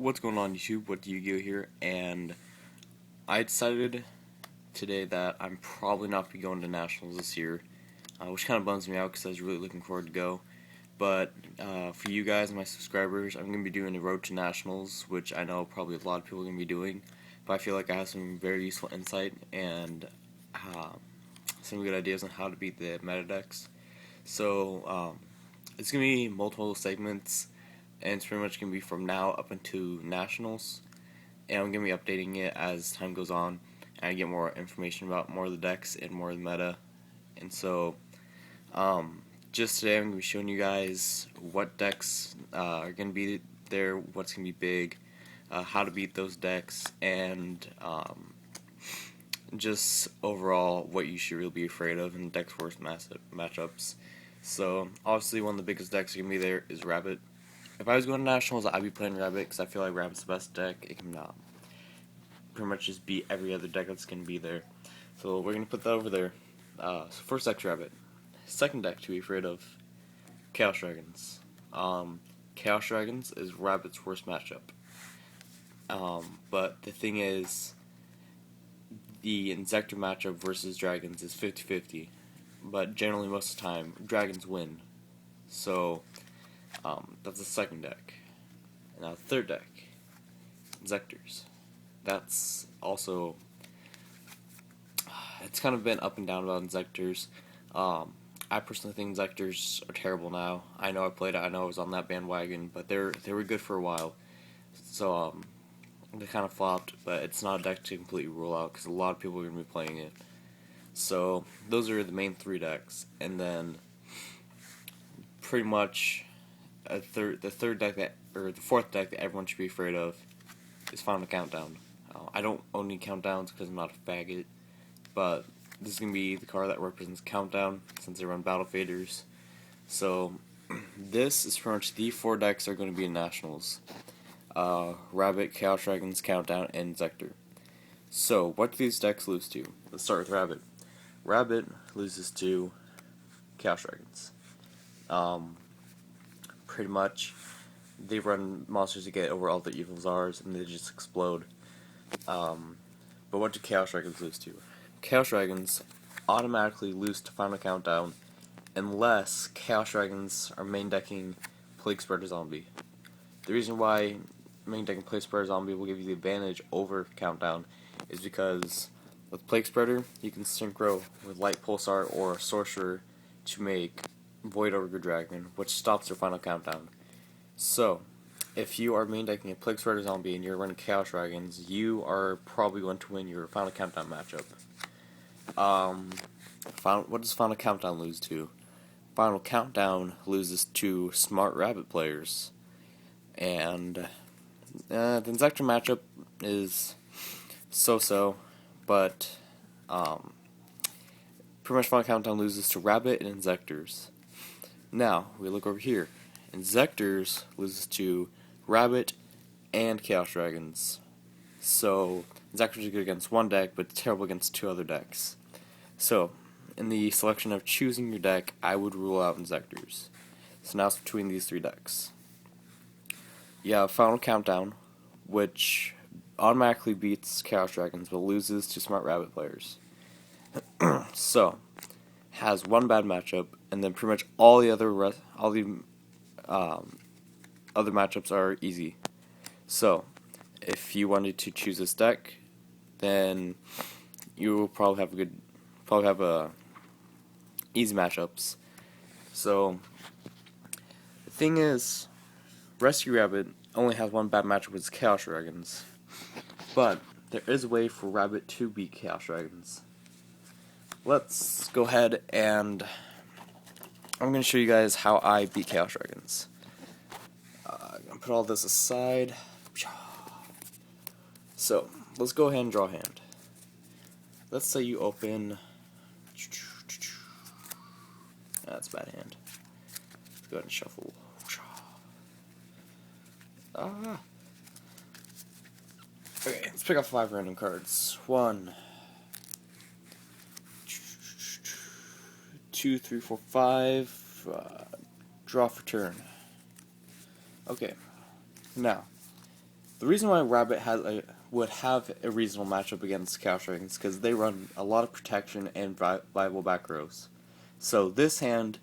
What's going on YouTube? What do you go here? And I decided today that I'm probably not be going to nationals this year, which kind of bums me out because I was really looking forward to go. But for you guys and my subscribers, I'm going to be doing the road to nationals, which I know probably a lot of people are going to be doing. But I feel like I have some very useful insight and some good ideas on how to beat the meta decks. So it's going to be multiple segments, and it's pretty much going to be from now up until nationals. And I'm going to be updating it as time goes on and I get more information about more of the decks and more of the meta. And so just today I'm going to be showing you guys what decks are going to be there, what's going to be big, how to beat those decks, and just overall what you should really be afraid of in the deck's worst matchups. So obviously one of the biggest decks going to be there is Rabbit. If I was going to nationals, I'd be playing Rabbit because I feel like Rabbit's the best deck. It can pretty much just beat every other deck that's going to be there. So we're going to put that over there. So first deck's Rabbit. Second deck to be afraid of, Chaos Dragons. Chaos Dragons is Rabbit's worst matchup. But the thing is, the Insector matchup versus Dragons is 50-50. But generally most of the time, Dragons win. So that's the second deck. Now the third deck, Insectors. That's also, it's kind of been up and down about Insectors. I personally think Insectors are terrible now. I know I played it, I know I was on that bandwagon, but they were good for a while. So they kind of flopped, but it's not a deck to completely rule out because a lot of people are going to be playing it. So those are the main three decks, and then pretty much the fourth deck that everyone should be afraid of is Final Countdown. I don't own any countdowns because I'm not a faggot, but this is going to be the card that represents Countdown since they run Battle Faders. So this is pretty much the four decks that are going to be in Nationals. Rabbit, Chaos Dragons, Countdown, and Insector. So what do these decks lose to? Let's start with Rabbit. Rabbit loses to Chaos Dragons. Pretty much they run monsters to get over all the evil czars and they just explode. But what do Chaos Dragons lose to? Chaos Dragons automatically lose to Final Countdown unless Chaos Dragons are main decking Plague Spreader Zombie. The reason why main decking Plague Spreader Zombie will give you the advantage over Countdown is because with Plague Spreader you can synchro with Light Pulsar or Sorcerer to make Void Ogre Dragon, which stops their Final Countdown. So if you are main decking a Plague Spreader Zombie and you're running Chaos Dragons, you are probably going to win your Final Countdown matchup. What does Final Countdown lose to? Final Countdown loses to Smart Rabbit players. And the Insector matchup is so-so, but pretty much Final Countdown loses to Rabbit and Insectors. Now, we look over here. Insectors loses to Rabbit and Chaos Dragons. So, Insectors are good against one deck, but terrible against two other decks. So, in the selection of choosing your deck, I would rule out Insectors. So now it's between these three decks. You have Final Countdown, which automatically beats Chaos Dragons, but loses to Smart Rabbit players. So, has one bad matchup, and then pretty much all the other other matchups are easy. So, if you wanted to choose this deck, then you will probably have easy matchups. So, the thing is, Rescue Rabbit only has one bad matchup with Chaos Dragons, but there is a way for Rabbit to beat Chaos Dragons. Let's go ahead and I'm going to show you guys how I beat Chaos Dragons. I'm going to put all this aside. So, let's go ahead and draw a hand. Let's say you open... That's a bad hand. Let's go ahead and shuffle. Okay, let's pick up 5 random cards. 1, 2, 3, 4, 5. Draw for turn. Okay, now The reason why Rabbit would have a reasonable matchup against Chaos Dragons is because they run a lot of protection and viable back rows. So this hand,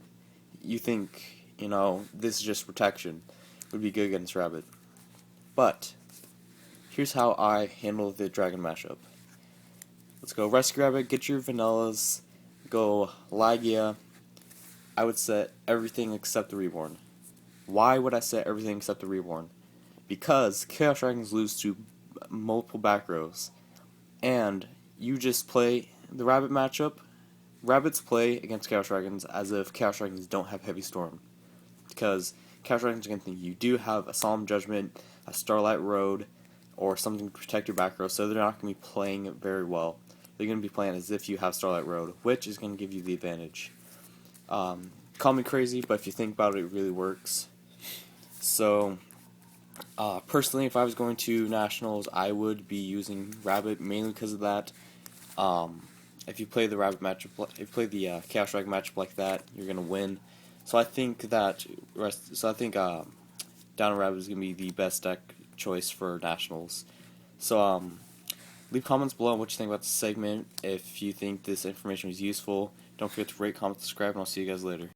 you think, this is just protection, would be good against Rabbit. But here's how I handle the Dragon matchup. Let's go Rescue Rabbit, get your vanillas, go Lagia. I would set everything except the Reborn. Why would I set everything except the Reborn? Because Chaos Dragons lose to multiple back rows, and you just play the Rabbit matchup. Rabbits play against Chaos Dragons as if Chaos Dragons don't have Heavy Storm, because Chaos Dragons are going to think you do have a Solemn Judgment, a Starlight Road, or something to protect your back row, so they're not going to be playing it very well. They're going to be playing as if you have Starlight Road, which is going to give you the advantage. Call me crazy, but if you think about it, it really works. So, personally, if I was going to Nationals, I would be using Rabbit mainly because of that. If you play the Rabbit matchup, if you play the Chaos Dragon matchup like that, you're gonna win. So I think Down Rabbit is gonna be the best deck choice for Nationals. So leave comments below on what you think about this segment. If you think this information was useful, don't forget to rate, comment, subscribe, and I'll see you guys later.